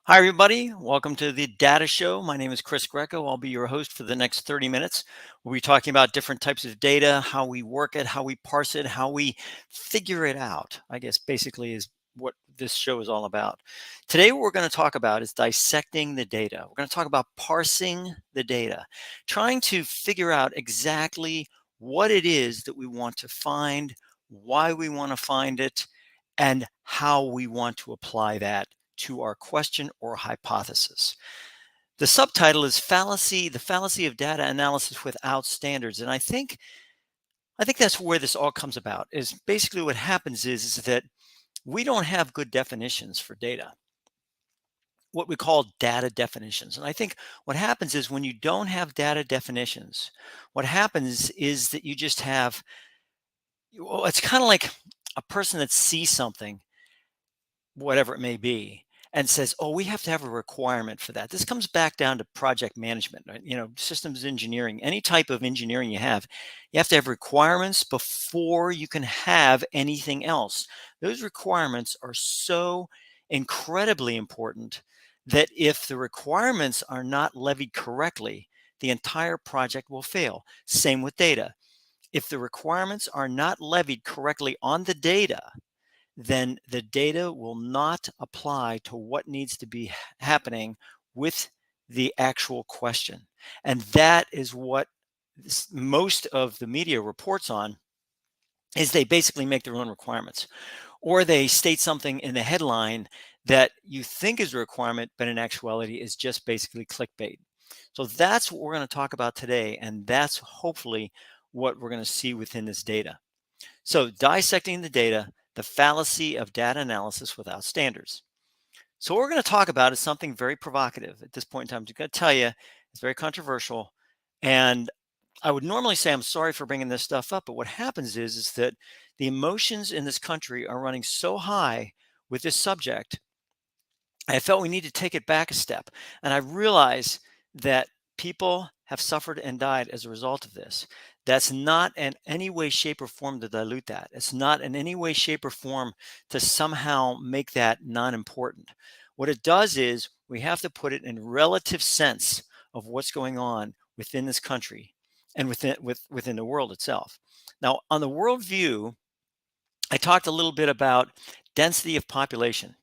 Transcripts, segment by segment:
Hi, everybody. Welcome to the Data Show. My name is Chris Greco. I'll be your host for the next 30 minutes. We'll be talking about different types of data, how we work it, how we parse it, how we figure it out, I guess basically is what this show is all about. Today, what we're going to talk about is dissecting the data. We're going to talk about parsing the data, trying to figure out exactly what it is that we want to find, why we want to find it, and how we want to apply that to our question or hypothesis. The subtitle is the fallacy of data analysis without standards. And I think that's where this all comes about. Is basically what happens is that we don't have good definitions for data, what we call data definitions. And I think what happens is when you don't have data definitions, what happens is that you just have, well, it's kind of like a person that sees something, whatever it may be, and says, "Oh, we have to have a requirement for that." This comes back down to project management, right? Systems engineering, any type of engineering you have to have requirements before you can have anything else. Those requirements are so incredibly important that if the requirements are not levied correctly, the entire project will fail. Same with data. If the requirements are not levied correctly on the data, then the data will not apply to what needs to be happening with the actual question. And that is what most of the media reports on, is they basically make their own requirements, or they state something in the headline that you think is a requirement, but in actuality is just basically clickbait. So that's what we're going to talk about today, and that's hopefully what we're going to see within this data. So, dissecting the data, the fallacy of data analysis without standards. So, what we're going to talk about is something very provocative at this point in time. I'm going to tell you, it's very controversial. And I would normally say I'm sorry for bringing this stuff up, but what happens is that the emotions in this country are running so high with this subject. I felt we need to take it back a step. And I realize that people have suffered and died as a result of this. That's not in any way, shape, or form to dilute that. It's not in any way, shape, or form to somehow make that non important. What it does is we have to put it in relative sense of what's going on within this country and within the world itself. Now, on the worldview, I talked a little bit about density of population.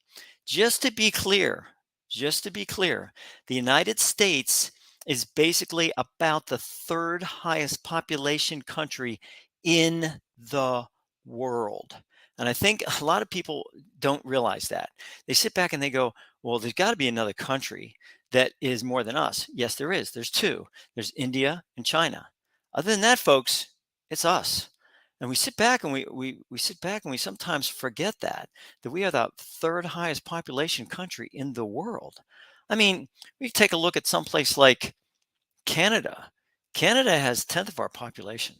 Just to be clear, just to be clear, the United States is basically about the third highest population country in the world. And I think a lot of people don't realize that. They sit back and they go, well, there's got to be another country that is more than us. Yes, there is. There's two. There's India and China. Other than that, folks, it's us. And we sit back and we sit back and we sometimes forget that we are the third highest population country in the world. I mean, we take a look at someplace like Canada. Canada has 10th of our population.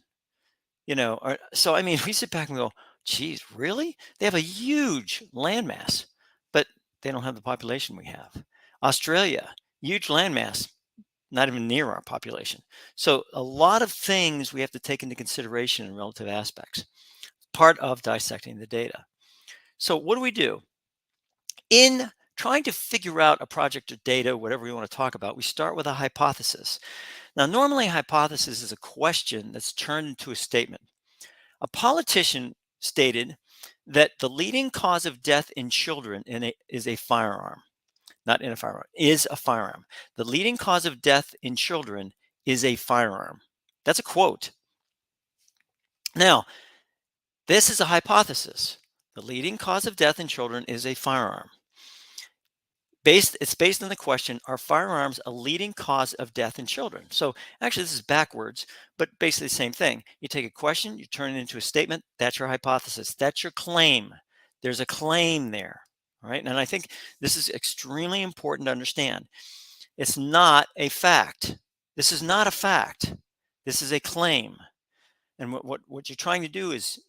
So I mean, we sit back and go, geez, really? They have a huge landmass, but they don't have the population we have. Australia, huge landmass, not even near our population. So a lot of things we have to take into consideration in relative aspects, part of dissecting the data. So what do we do? In trying to figure out a project or data, whatever we want to talk about, we start with a hypothesis. Now, normally a hypothesis is a question that's turned into a statement. A politician stated that the leading cause of death in children is a firearm. Not in a firearm, is a firearm. The leading cause of death in children is a firearm. That's a quote. Now, this is a hypothesis. The leading cause of death in children is a firearm. It's based on the question, are firearms a leading cause of death in children? So actually this is backwards, but basically the same thing. You take a question, you turn it into a statement, that's your hypothesis, that's your claim. There's a claim there, right? And I think this is extremely important to understand. It's not a fact. This is not a fact. This is a claim. And what you're trying to do is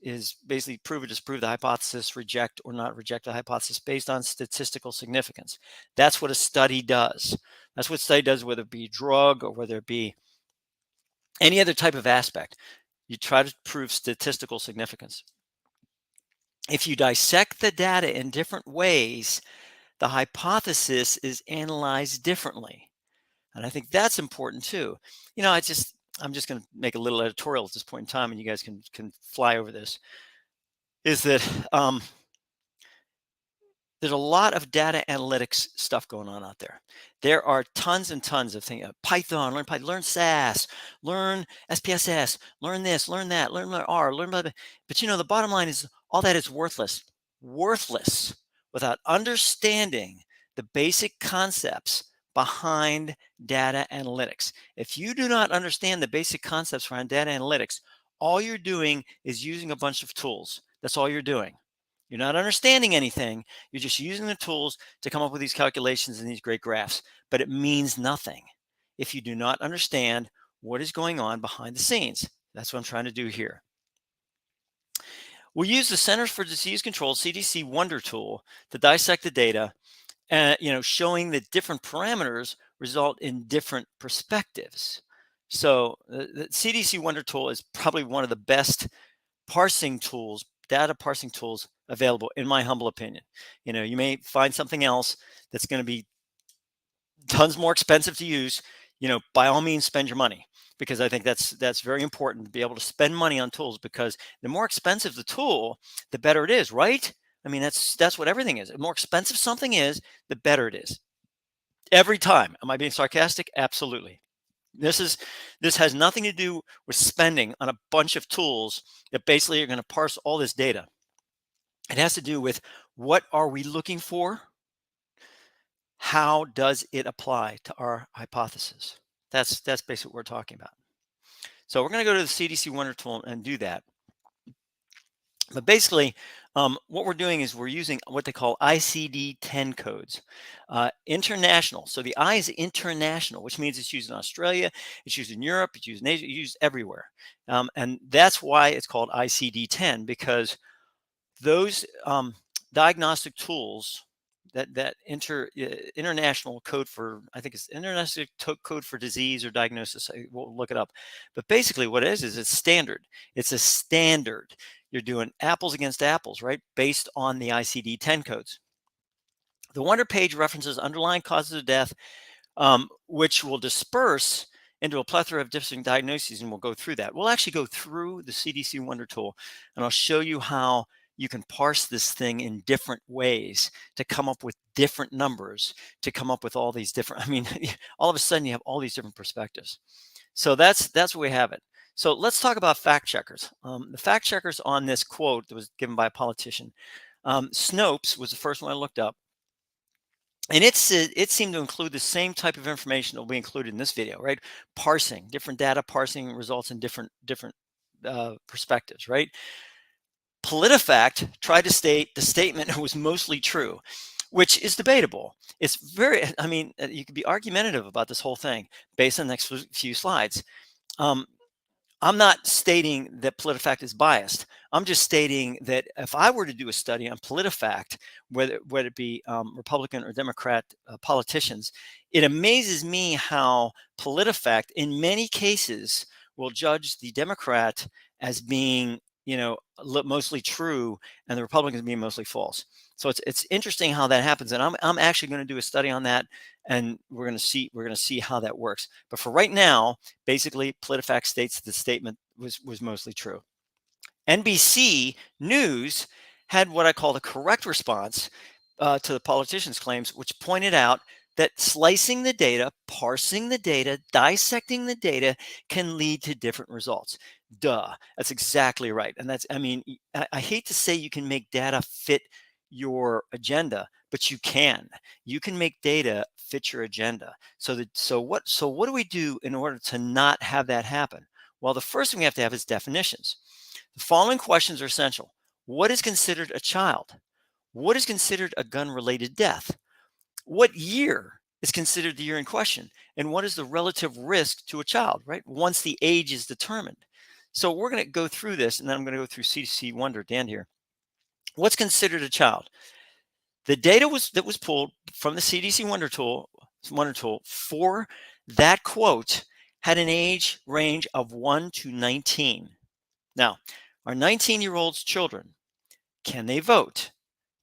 basically prove or disprove the hypothesis, reject or not reject the hypothesis based on statistical significance. That's what a study does. That's what a study does, whether it be drug or whether it be any other type of aspect. You try to prove statistical significance. If you dissect the data in different ways, the hypothesis is analyzed differently. And I think that's important too. I'm just going to make a little editorial at this point in time, and you guys can fly over this. Is that there's a lot of data analytics stuff going on out there. There are tons and tons of things. Python, learn SAS, learn SPSS, learn this, learn that, learn R, learn blah, blah. But the bottom line is all that is worthless. Worthless without understanding the basic concepts behind data analytics. If you do not understand the basic concepts behind data analytics, all you're doing is using a bunch of tools. That's all you're doing. You're not understanding anything. You're just using the tools to come up with these calculations and these great graphs, but it means nothing if you do not understand what is going on behind the scenes. That's what I'm trying to do here. We use the Centers for Disease Control, CDC Wonder tool, to dissect the data, showing that different parameters result in different perspectives. So the CDC Wonder tool is probably one of the best data parsing tools available, in my humble opinion. You may find something else that's going to be tons more expensive to use. By all means, spend your money, because I think that's very important to be able to spend money on tools, because the more expensive the tool, the better it is, right? I mean, that's what everything is. The more expensive something is, the better it is. Every time. Am I being sarcastic? Absolutely. This has nothing to do with spending on a bunch of tools that basically are going to parse all this data. It has to do with, what are we looking for? How does it apply to our hypothesis? That's basically what we're talking about. So we're going to go to the CDC Wonder tool and do that. But basically, what we're doing is we're using what they call ICD-10 codes, international. So the I is international, which means it's used in Australia, it's used in Europe, it's used in Asia, it's used everywhere. And that's why it's called ICD-10, because those diagnostic tools, that international code for, I think it's international code for disease or diagnosis. We'll look it up. But basically what it is it's standard. It's a standard. You're doing apples against apples, right? Based on the ICD-10 codes. The Wonder page references underlying causes of death, which will disperse into a plethora of different diagnoses, and we'll go through that. We'll actually go through the CDC Wonder tool, and I'll show you how you can parse this thing in different ways to come up with different numbers, to come up with all these different, all of a sudden you have all these different perspectives. So that's where we have it. So let's talk about fact checkers. The fact checkers on this quote that was given by a politician. Snopes was the first one I looked up. And it seemed to include the same type of information that will be included in this video, right? Parsing, different data parsing results in different perspectives, right? PolitiFact tried to state the statement was mostly true, which is debatable. It's very, you could be argumentative about this whole thing based on the next few slides. I'm not stating that PolitiFact is biased. I'm just stating that if I were to do a study on PolitiFact, whether it be Republican or Democrat politicians, it amazes me how PolitiFact, in many cases, will judge the Democrat as being, mostly true, and the Republicans being mostly false. So it's interesting how that happens, and I'm actually going to do a study on that, and we're going to see how that works. But for right now, basically, PolitiFact states the statement was mostly true. NBC News had what I call the correct response to the politician's claims, which pointed out that slicing the data, parsing the data, dissecting the data can lead to different results. Duh, that's exactly right. And I hate to say you can make data fit your agenda, but you can. You can make data fit your agenda. So what do we do in order to not have that happen? Well, the first thing we have to have is definitions. The following questions are essential. What is considered a child? What is considered a gun-related death? What year is considered the year in question? And what is the relative risk to a child, right? Once the age is determined. So we're going to go through this, and then I'm going to go through CDC Wonder at the end here. What's considered a child? The data that was pulled from the CDC Wonder tool for that quote had an age range of 1 to 19. Now, are 19-year-olds children? Can they vote?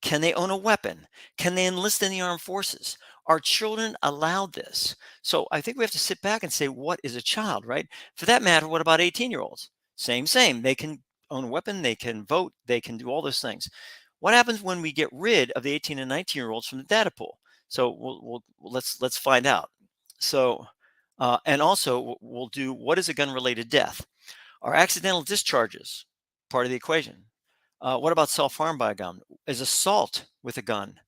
Can they own a weapon? Can they enlist in the armed forces? Are children allowed this? So I think we have to sit back and say, what is a child, right? For that matter, what about 18-year-olds? Same. They can own a weapon, they can vote, they can do all those things. What happens when we get rid of the 18 and 19-year-olds from the data pool? So let's find out. So and also we'll do, what is a gun-related death? Are accidental discharges part of the equation? What about self-harm by a gun? Is assault with a gun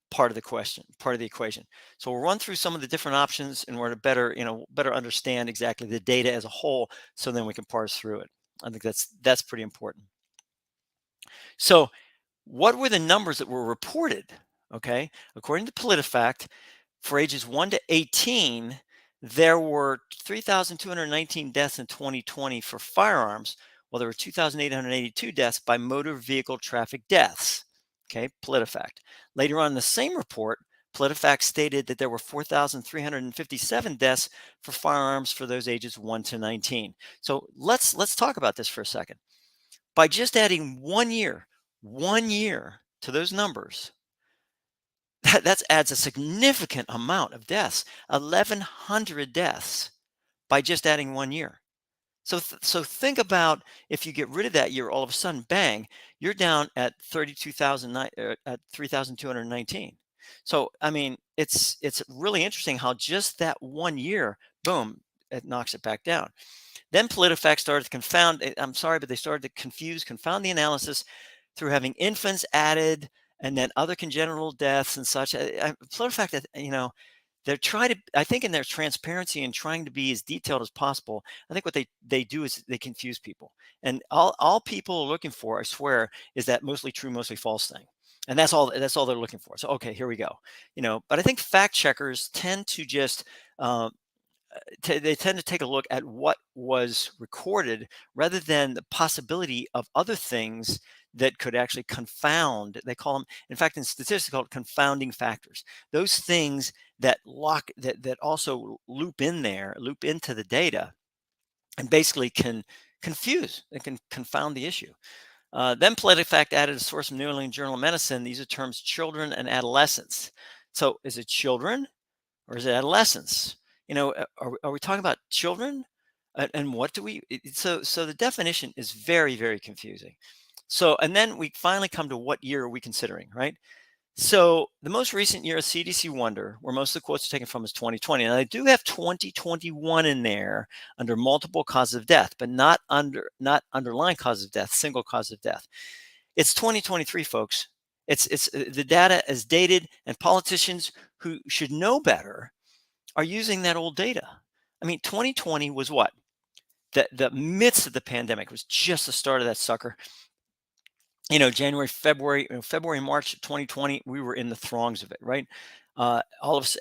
part of the question, part of the equation? So we'll run through some of the different options in order to better understand exactly the data as a whole, so then we can parse through it. I think that's pretty important. So what were the numbers that were reported? Okay, according to PolitiFact, for ages 1 to 18, there were 3,219 deaths in 2020 for firearms, while there were 2,882 deaths by motor vehicle traffic deaths. Okay, PolitiFact. Later on in the same report, PolitiFact stated that there were 4,357 deaths for firearms for those ages 1 to 19. So let's talk about this for a second. By just adding 1 year to those numbers, that adds a significant amount of deaths, 1,100 deaths by just adding 1 year. So think about, if you get rid of that year, all of a sudden, bang, you're down at 32,000, at 3,219. So I mean, it's really interesting how just that 1 year, boom, it knocks it back down. Then PolitiFact started to I'm sorry, but they started to confound the analysis through having infants added and then other congenital deaths and such. PolitiFact, they're trying to, I think, in their transparency and trying to be as detailed as possible, I think what they do is they confuse people. And all people are looking for, I swear, is that mostly true, mostly false thing. And that's all they're looking for. So, okay, here we go. But I think fact checkers tend to just, they tend to take a look at what was recorded rather than the possibility of other things that could actually confound. They call them, in fact, in statistics, called confounding factors. Those things that also loop into the data, and basically can confuse and can confound the issue. Then PolitiFact added a source from New England Journal of Medicine. These are terms children and adolescents. So is it children or is it adolescents? Are we talking about children? And what do we? So the definition is very, very confusing. So, and then we finally come to, what year are we considering, right? So the most recent year of CDC Wonder, where most of the quotes are taken from, is 2020. And I do have 2021 in there under multiple causes of death, but not underlying causes of death, single cause of death. It's 2023, folks. It's the data is dated, and politicians who should know better are using that old data. I mean, 2020 was what? The midst of the pandemic, was just the start of that sucker. January, February, March 2020, we were in the throngs of it, right?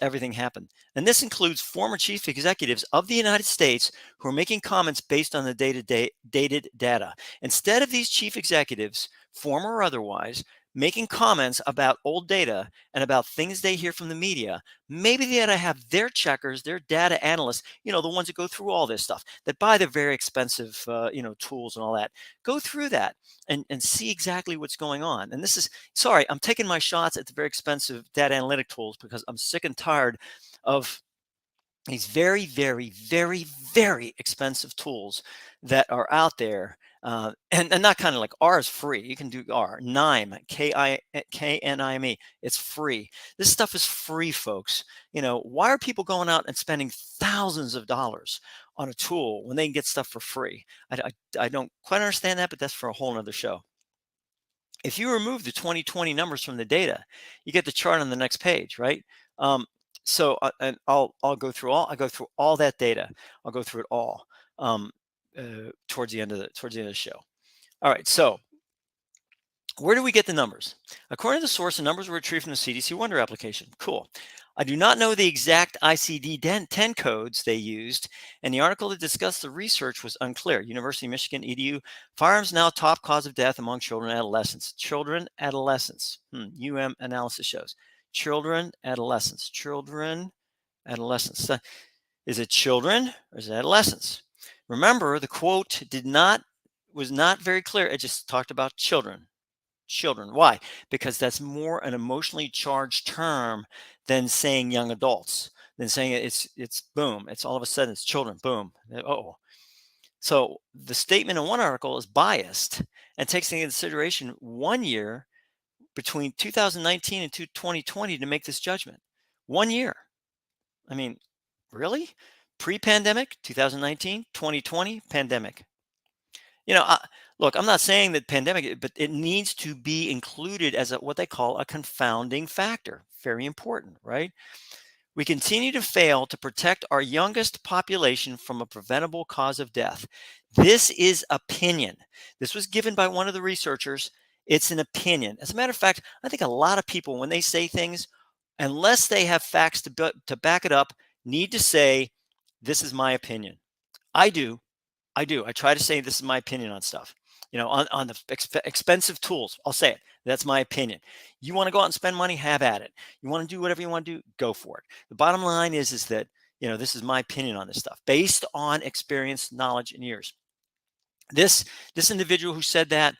Everything happened. And this includes former chief executives of the United States who are making comments based on the dated data. Instead of these chief executives, former or otherwise, making comments about old data and about things they hear from the media, maybe they ought to have their checkers, their data analysts, the ones that go through all this stuff, that buy the very expensive, tools and all that, go through that and see exactly what's going on. And sorry, I'm taking my shots at the very expensive data analytic tools because I'm sick and tired of these very, very, very, very expensive tools that are out there. And not kind of like, R is free. You can do R, KNIME, KNIME. It's free. This stuff is free, folks. Why are people going out and spending thousands of dollars on a tool when they can get stuff for free? I don't quite understand that, but that's for a whole nother show. If you remove the 2020 numbers from the data, you get the chart on the next page, right? And I'll go through all that data. I'll go through it all towards the end of the show. All right. So where do we get the numbers? According to the source, the numbers were retrieved from the CDC Wonder application. Cool. I do not know the exact ICD-10 codes they used, and the article that discussed the research was unclear. University of Michigan, EDU, firearms now top cause of death among children and adolescents. Adolescents. Analysis shows. Adolescents. Is it children or is it adolescents? Remember, the quote was not very clear. It just talked about children. children. Why? Because that's more an emotionally charged term than saying young adults, than saying it's boom. It's all of a sudden it's children, boom. Oh. So the statement in one article is biased and takes into consideration 1 year between 2019 and 2020 to make this judgment. 1 year. I mean, really? Pre-pandemic, 2019, 2020, pandemic. Look, I'm not saying that pandemic, but it needs to be included as what they call a confounding factor. Very important, right? We continue to fail to protect our youngest population from a preventable cause of death. This is opinion. This was given by one of the researchers. It's an opinion. As a matter of fact, I think a lot of people, when they say things, unless they have facts to back it up, need to say, this is my opinion. I do. I try to say this is my opinion on stuff. On the expensive tools, I'll say it. That's my opinion. You want to go out and spend money, have at it. You want to do whatever you want to do, go for it. The bottom line is that, this is my opinion on this stuff based on experience, knowledge, and years. This individual who said that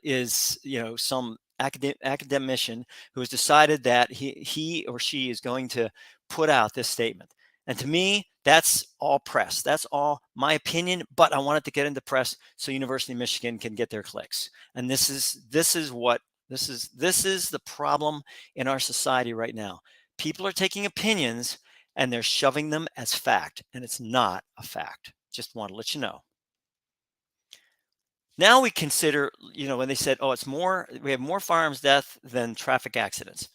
is some academician who has decided that he or she is going to put out this statement. And to me, that's all press. That's all my opinion, but I want it to get into press so University of Michigan can get their clicks. And this is the problem in our society right now. People are taking opinions and they're shoving them as fact, and it's not a fact. Just want to let you know. Now we consider, when they said, we have more firearms death than traffic accidents.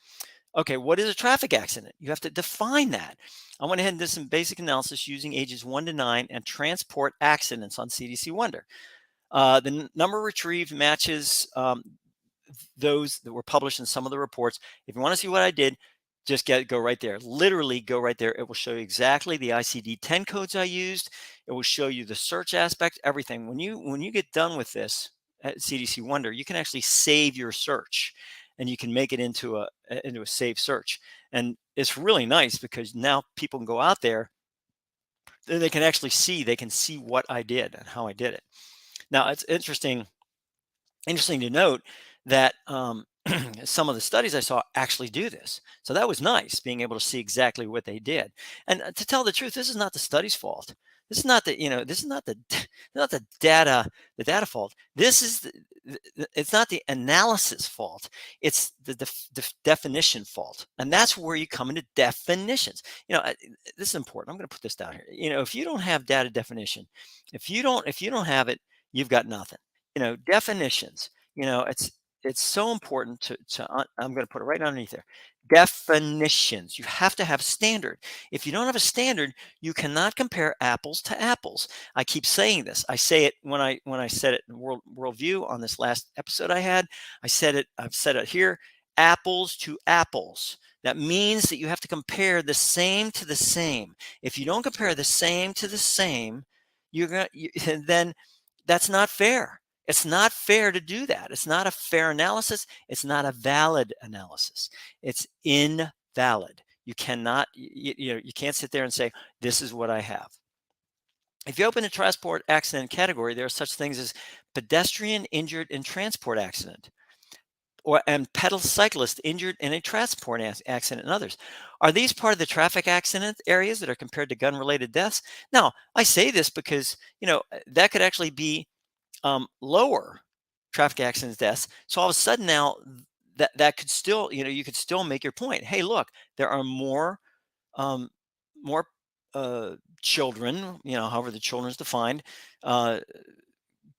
Okay, what is a traffic accident? You have to define that. I went ahead and did some basic analysis using ages 1 to 9 and transport accidents on CDC Wonder. The number retrieved matches those that were published in some of the reports. If you want to see what I did, just go right there. Literally go right there. It will show you exactly the ICD-10 codes I used. It will show you the search aspect, everything. When you get done with this at CDC Wonder, you can actually save your search and you can make it into a saved search. And it's really nice because now people can go out there and they can see what I did and how I did it. Now it's interesting to note that some of the studies I saw actually do this. So that was nice, being able to see exactly what they did. And to tell the truth, this is not the study's fault. This is not the data fault. It's not the analysis fault. It's the definition fault. And that's where you come into definitions. This is important. I'm going to put this down here. If you don't have data definition, if you don't have it, you've got nothing. Definitions, it's so important I'm going to put it right underneath there. Definitions. You have to have a standard. If you don't have a standard, you cannot compare apples to apples. I keep saying this. I say it when I said it in Worldview on this last episode I had. I've said it here. Apples to apples. That means that you have to compare the same to the same. If you don't compare the same to the same, then that's not fair. It's not fair to do that. It's not a fair analysis. It's not a valid analysis. It's invalid. You cannot, you can't sit there and say, this is what I have. If you open the transport accident category, there are such things as pedestrian injured in transport accident, and pedal cyclist injured in a transport accident, and others. Are these part of the traffic accident areas that are compared to gun-related deaths? Now, I say this because, that could actually be lower traffic accidents deaths. So all of a sudden now that could still, you could still make your point. Hey, look, there are more children, however the children is defined,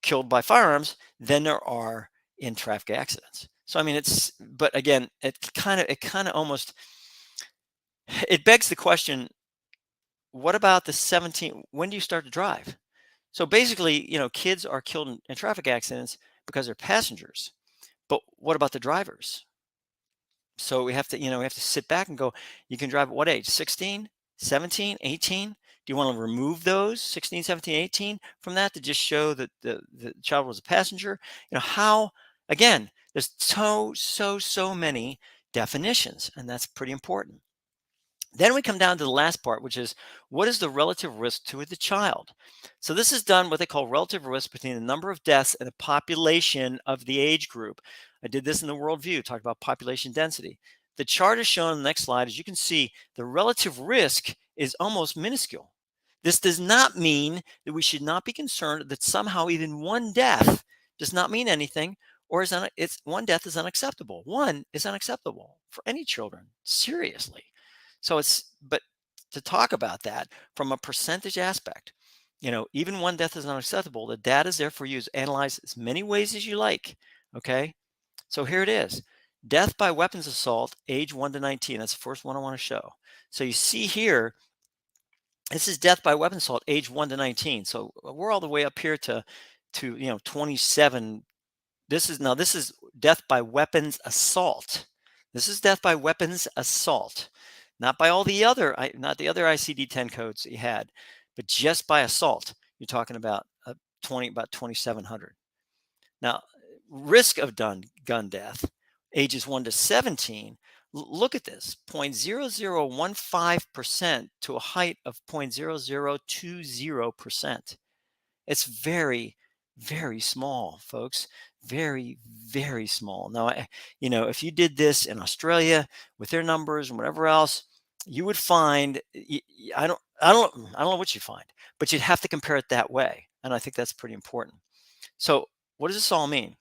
killed by firearms than there are in traffic accidents. So I mean, but again, it kind of almost, it begs the question, what about the 17? When do you start to drive? So basically, kids are killed in traffic accidents because they're passengers. But what about the drivers? So we have to sit back and go, you can drive at what age? 16, 17, 18? Do you want to remove those 16, 17, 18 from that to just show that the child was a passenger? Again, there's so many definitions, and that's pretty important. Then we come down to the last part, which is, what is the relative risk to the child? So this is done what they call relative risk between the number of deaths and the population of the age group. I did this in the worldview, talked about population density. The chart is shown on the next slide. As you can see, the relative risk is almost minuscule. This does not mean that we should not be concerned that somehow even one death does not mean anything, or it's one death is unacceptable. One is unacceptable for any children, seriously. But to talk about that from a percentage aspect, even one death is unacceptable. The data is there for you to analyze as many ways as you like. Okay, so here it is: death by weapons assault, age 1 to 19. That's the first one I want to show. So you see here, this is death by weapons assault, age 1 to 19. So we're all the way up here to 27. This is death by weapons assault. This is death by weapons assault, not by all the other, not the other ICD-10 codes that you had, but just by assault. You're talking about about 2,700. Now, risk of gun death, ages 1 to 17. Look at this: 0.0015% to a height of 0.0020%. It's very, very small, folks. Very, very small. Now, if you did this in Australia with their numbers and whatever else, you would find, I don't know what you find, but you'd have to compare it that way. And I think that's pretty important. So what does this all mean?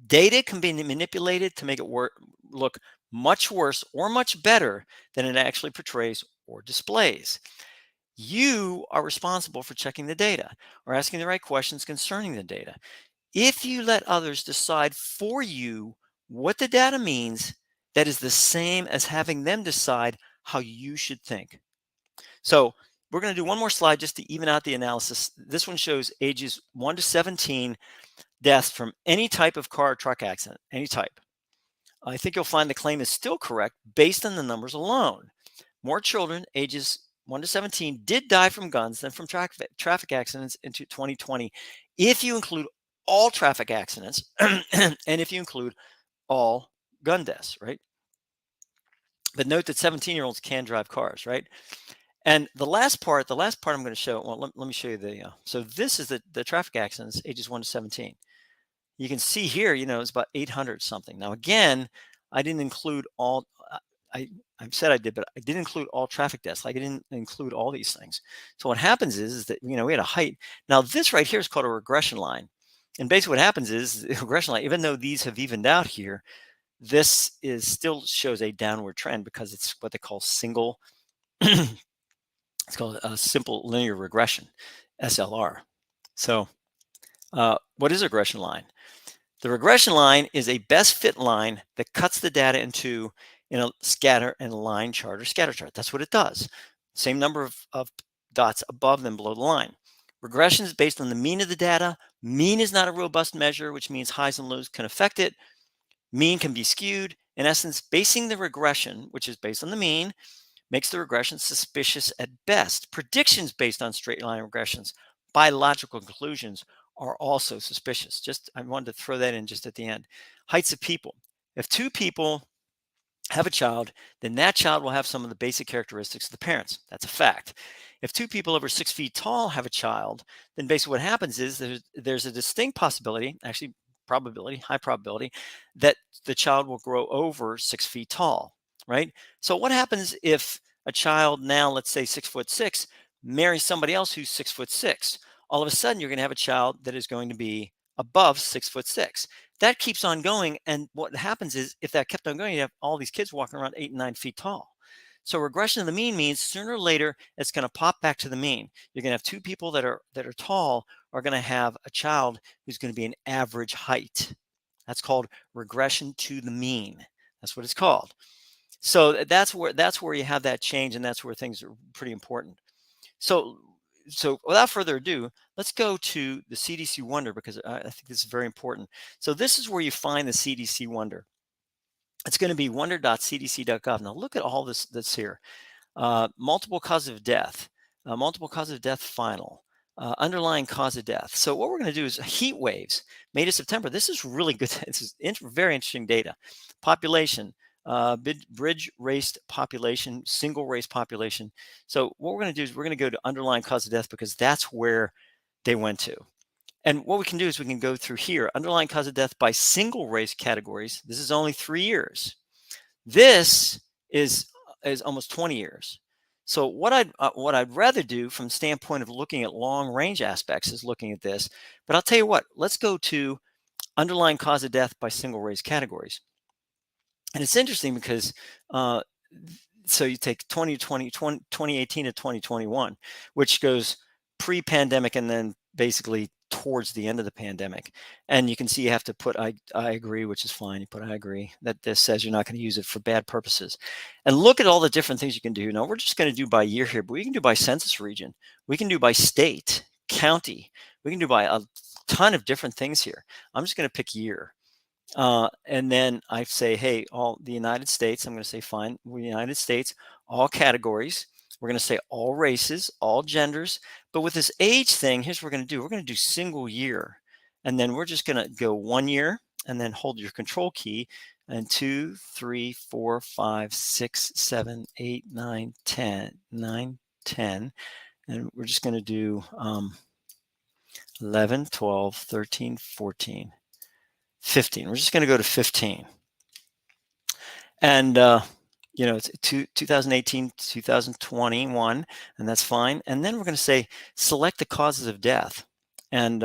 Data can be manipulated to make it look much worse or much better than it actually portrays or displays. You are responsible for checking the data or asking the right questions concerning the data. If you let others decide for you what the data means, that is the same as having them decide how you should think. So we're going to do one more slide just to even out the analysis. This one shows ages 1 to 17 deaths from any type of car or truck accident, any type. I think you'll find the claim is still correct based on the numbers alone. More children ages 1 to 17 did die from guns than from traffic accidents into 2020, if you include all traffic accidents and if you include all gun deaths, right? But note that 17-year-olds can drive cars, right? And the last part I'm going to show, well, let me show you so this is the traffic accidents, ages 1 to 17. You can see here, it's about 800 something. Now, again, I didn't include all, I said I did, but I didn't include all traffic deaths. Like I didn't include all these things. So what happens is that, we had a height. Now, this right here is called a regression line. And basically what happens is the regression line, even though these have evened out here, this still shows a downward trend because it's what they call it's called a simple linear regression, SLR. So what is a regression line? The regression line is a best fit line that cuts the data into a scatter and line chart or scatter chart. That's what it does. Same number of dots above than below the line. Regression is based on the mean of the data. Mean is not a robust measure, which means highs and lows can affect it. Mean can be skewed. In essence, basing the regression, which is based on the mean, makes the regression suspicious at best. Predictions based on straight line regressions by logical conclusions are also suspicious. I wanted to throw that in just at the end. Heights of people. If two people have a child, then that child will have some of the basic characteristics of the parents. That's a fact. If two people over 6 feet tall have a child, then basically what happens is there's a distinct possibility, actually high probability, that the child will grow over 6 feet tall, right? So what happens if a child now, let's say 6'6", marries somebody else who's 6'6"? All of a sudden, you're going to have a child that is going to be above 6'6". That keeps on going, and what happens is, if that kept on going, you have all these kids walking around 8 and 9 feet tall. So regression of the mean means sooner or later it's going to pop back to the mean. You're going to have two people that are tall are going to have a child who's going to be an average height. That's called regression to the mean. That's what it's called. So that's where you have that change, and that's where things are pretty important. So without further ado, let's go to the CDC Wonder, because I think this is very important. So this is where you find the CDC Wonder. It's going to be wonder.cdc.gov. Now look at all this that's here. Multiple causes of death, final, underlying cause of death. So what we're going to do is heat waves, May to September. This is really good. This is very interesting data. Population, bridge race population, single race population. So what we're going to do is we're going to go to underlying cause of death, because that's where they went to. And what we can do is we can go through here, underlying cause of death by single race categories. This is only 3 years. This is almost 20 years. So what I'd rather do from the standpoint of looking at long range aspects is looking at this. But I'll tell you what, let's go to underlying cause of death by single race categories. And it's interesting because so you take 2018 to 2021, which goes pre-pandemic and then basically towards the end of the pandemic. And you can see you have to put I agree, which is fine. You put I agree, that this says you're not going to use it for bad purposes. And look at all the different things you can do. Now we're just going to do by year here, but we can do by census region. We can do by state, county. We can do by a ton of different things here. I'm just going to pick year. And then I say, hey, all the United States, I'm going to say, fine, we're United States, all categories. We're going to say all races, all genders. But with this age thing, here's what we're going to do. We're going to do single year. And then we're just going to go 1 year and then hold your control key. And 2, 3, 4, 5, 6, 7, 8, 9, 10, 9, 10. And we're just going to do 11, 12, 13, 14. 15. We're just going to go to 15. And, it's 2018, 2021, and that's fine. And then we're going to say, select the causes of death. And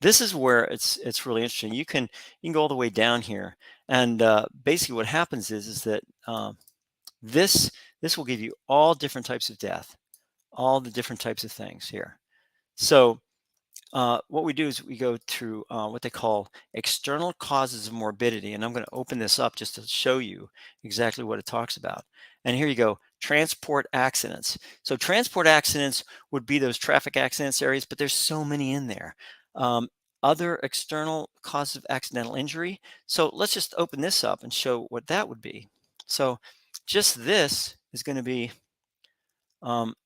this is where it's really interesting. You can go all the way down here. And basically what happens is that this will give you all different types of death, all the different types of things here. So what we do is we go through what they call external causes of morbidity. And I'm going to open this up just to show you exactly what it talks about. And here you go, transport accidents. So transport accidents would be those traffic accidents areas, but there's so many in there. Other external causes of accidental injury. So let's just open this up and show what that would be. So just this is going to be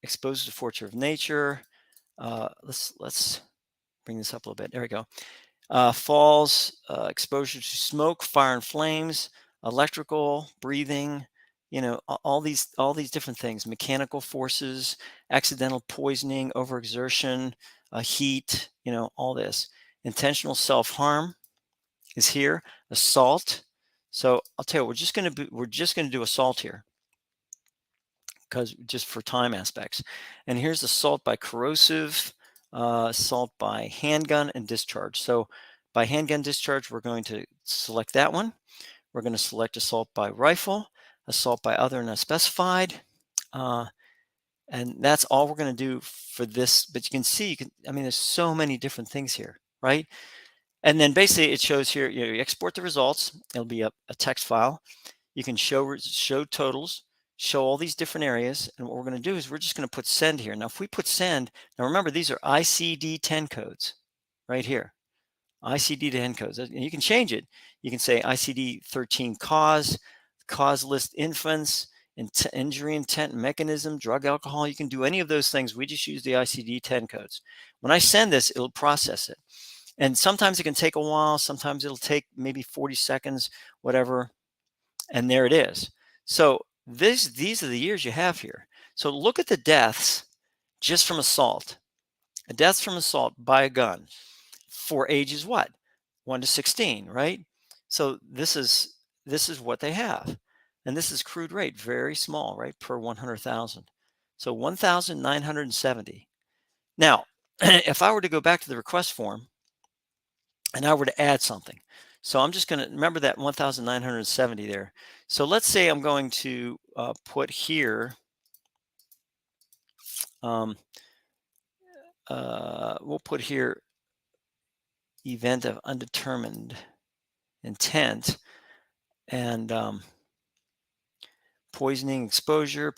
exposed to force of nature. Let's bring this up a little bit. There we go. Falls, exposure to smoke, fire and flames, electrical, breathing, all these different things, mechanical forces, accidental poisoning, overexertion, heat, all this. Intentional self-harm is here, assault. So I'll tell you, we're just going to do assault here, because just for time aspects. And here's assault by corrosive, assault by handgun and discharge. So by handgun discharge, we're going to select that one. We're going to select assault by rifle, assault by other and unspecified. And that's all we're going to do for this. But you can see, there's so many different things here, right? And then basically it shows here, you export the results. It'll be a text file. You can show totals, show all these different areas. And what we're going to do is we're just going to put send here. Now, if we put send, now remember, these are ICD-10 codes right here. ICD-10 codes. And you can change it. You can say ICD-13 cause list infants, injury intent mechanism, drug, alcohol. You can do any of those things. We just use the ICD-10 codes. When I send this, it'll process it. And sometimes it can take a while. Sometimes it'll take maybe 40 seconds, whatever. And there it is. So these are the years you have here. So look at the deaths just from assault. Deaths from assault by a gun for ages what? 1 to 16, right? So this is what they have. And this is crude rate, very small, right? Per 100,000. So 1,970. Now, if I were to go back to the request form and I were to add something. So I'm just going to remember that 1,970 there. So let's say I'm going to put here, we'll put here event of undetermined intent and poisoning exposure,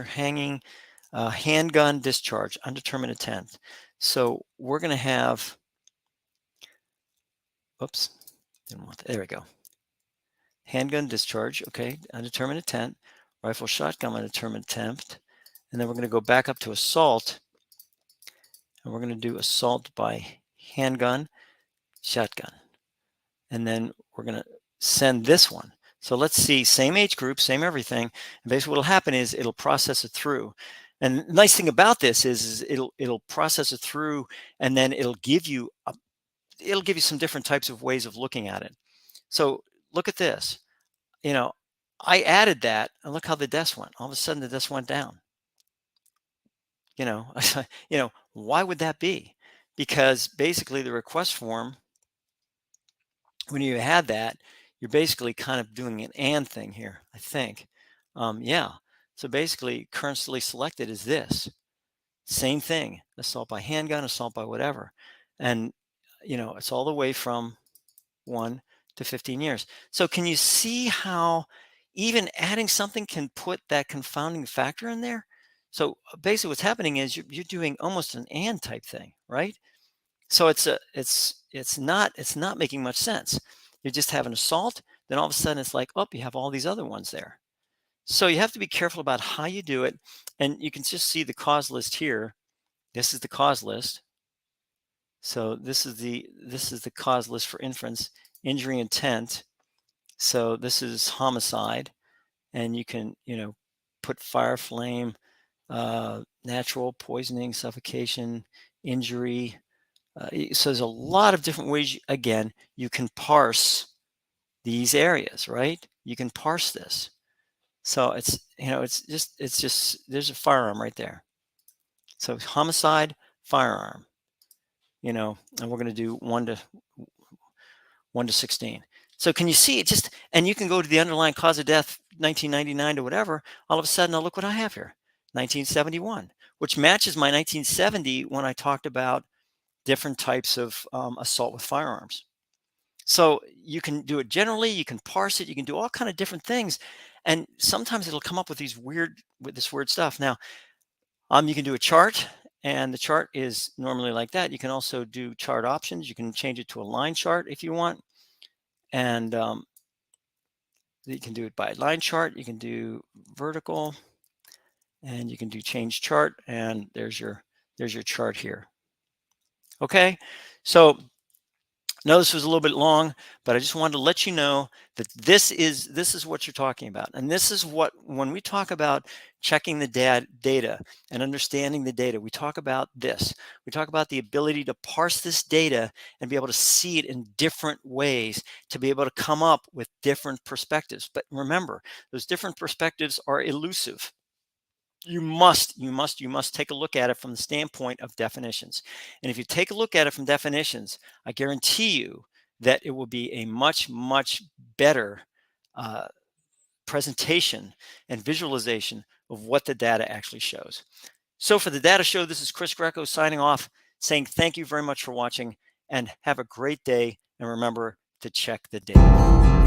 hanging, handgun discharge, undetermined intent. So we're going to have, oops, didn't want that. There we go. Handgun discharge, okay, undetermined intent, rifle shotgun undetermined intent, and then we're going to go back up to assault, and we're going to do assault by handgun, shotgun, and then we're going to send this one. So let's see, same age group, same everything, and basically what will happen is it'll process it through. And the nice thing about this is it'll process it through, and then it'll give you some different types of ways of looking at it. So look at this. You know, I added that, and look how the desk went. All of a sudden, the desk went down. You know, why would that be? Because basically, the request form, when you had that, you're basically kind of doing an and thing here, I think. Yeah. So basically, currently selected is this. Same thing, assault by handgun, assault by whatever. And, it's all the way from 1 to 15 years. So can you see how even adding something can put that confounding factor in there? So basically what's happening is you're doing almost an and type thing, right? So it's not making much sense. You just have an assault, then all of a sudden it's like, oh, you have all these other ones there. So you have to be careful about how you do it. And you can just see the cause list here. This is the cause list. So this is the cause list for inference, injury intent. So this is homicide, and you can put fire, flame, natural, poisoning, suffocation, injury. So there's a lot of different ways. Again, you can parse these areas, right? You can parse this. So it's just there's a firearm right there. So homicide, firearm. And we're going to do 1 to 16. So can you see it just, and you can go to the underlying cause of death, 1999 to whatever, all of a sudden, now look what I have here, 1971, which matches my 1970 when I talked about different types of assault with firearms. So you can do it generally, you can parse it, you can do all kind of different things. And sometimes it'll come up with this weird stuff. Now, you can do a chart, and the chart is normally like that. You can also do chart options. You can change it to a line chart if you want. And you can do it by line chart. You can do vertical, and you can do change chart. And there's your chart here. Okay, so I know this was a little bit long, but I just wanted to let you know that this is what you're talking about. And this is what, when we talk about checking the data and understanding the data, we talk about this. We talk about the ability to parse this data and be able to see it in different ways, to be able to come up with different perspectives. But remember, those different perspectives are elusive. You must take a look at it from the standpoint of definitions. And if you take a look at it from definitions, I guarantee you that it will be a much, much better presentation and visualization of what the data actually shows. So for the data show, this is Chris Greco signing off, saying thank you very much for watching, and have a great day. And remember to check the data.